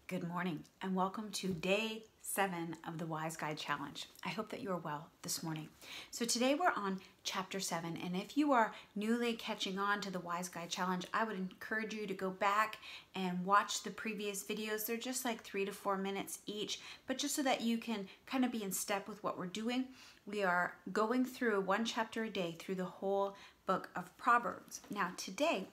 Good morning and welcome to day 7 of the Wise Guide Challenge. I hope that you are well this morning. So today we're on chapter 7, and if you are newly catching on to the Wise Guide Challenge, I would encourage you to go back and watch the previous videos. They're just like 3 to 4 minutes each, but just so that you can kind of be in step with what we're doing. We are going through one chapter a day through the whole book of Proverbs. Now today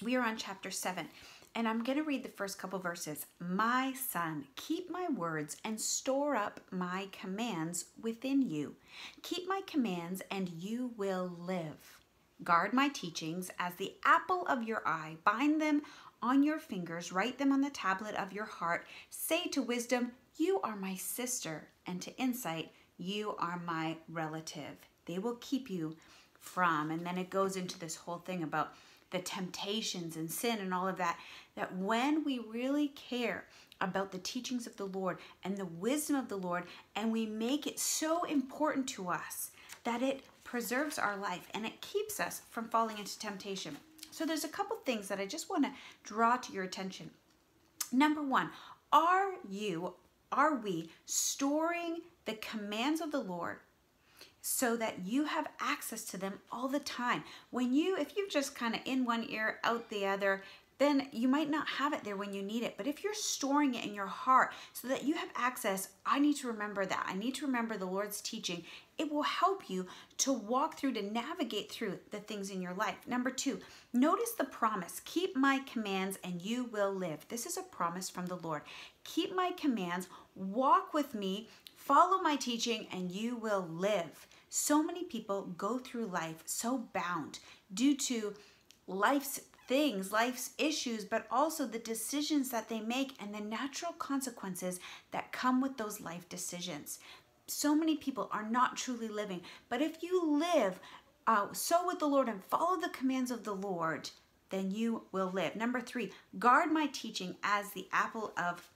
we are on chapter 7. And I'm going to read the first couple verses. My son, keep my words and store up my commands within you. Keep my commands and you will live. Guard my teachings as the apple of your eye. Bind them on your fingers. Write them on the tablet of your heart. Say to wisdom, you are my sister. And to insight, you are my relative. They will keep you from. And then it goes into this whole thing about the temptations and sin and all of that, that when we really care about the teachings of the Lord and the wisdom of the Lord, and we make it so important to us that it preserves our life and it keeps us from falling into temptation. So there's a couple things that I just want to draw to your attention. Number one, are we storing the commands of the Lord so that you have access to them all the time? If you're just kind of in one ear, out the other, then you might not have it there when you need it. But if you're storing it in your heart so that you have access, I need to remember that. I need to remember the Lord's teaching. It will help you to walk through, to navigate through the things in your life. Number two, notice the promise. Keep my commands and you will live. This is a promise from the Lord. Keep my commands, walk with me, follow my teaching, and you will live. So many people go through life so bound due to life's things, life's issues, but also the decisions that they make and the natural consequences that come with those life decisions. So many people are not truly living. But if you live so with the Lord and follow the commands of the Lord, then you will live. Number three, guard my teaching as the apple of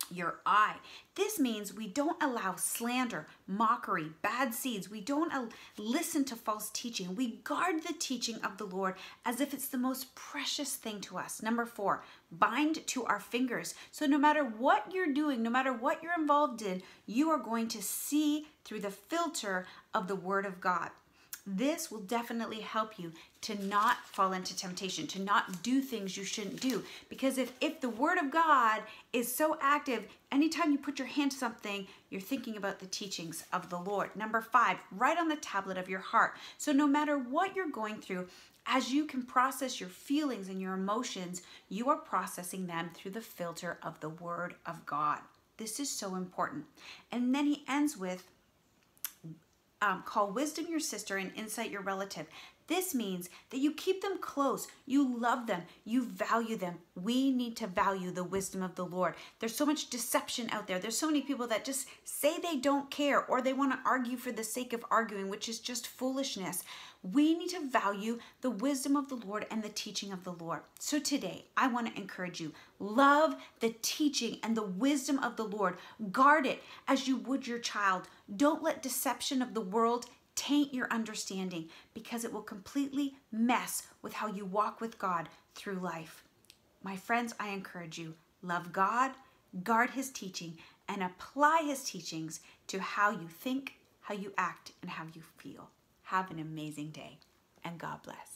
your eye. This means we don't allow slander, mockery, bad seeds. We don't listen to false teaching. We guard the teaching of the Lord as if it's the most precious thing to us. Number four, bind to our fingers. So no matter what you're doing, no matter what you're involved in, you are going to see through the filter of the Word of God. This will definitely help you to not fall into temptation, to not do things you shouldn't do. Because if the Word of God is so active, anytime you put your hand to something, you're thinking about the teachings of the Lord. Number five, write on the tablet of your heart. So no matter what you're going through, as you can process your feelings and your emotions, you are processing them through the filter of the Word of God. This is so important. And then he ends with, call wisdom your sister and insight your relative. This means that you keep them close, you love them, you value them. We need to value the wisdom of the Lord. There's so much deception out there. There's so many people that just say they don't care, or they want to argue for the sake of arguing, which is just foolishness. We need to value the wisdom of the Lord and the teaching of the Lord. So today, I want to encourage you, love the teaching and the wisdom of the Lord. Guard it as you would your child. Don't let deception of the world taint your understanding, because it will completely mess with how you walk with God through life. My friends, I encourage you, love God, guard his teaching, and apply his teachings to how you think, how you act, and how you feel. Have an amazing day, and God bless.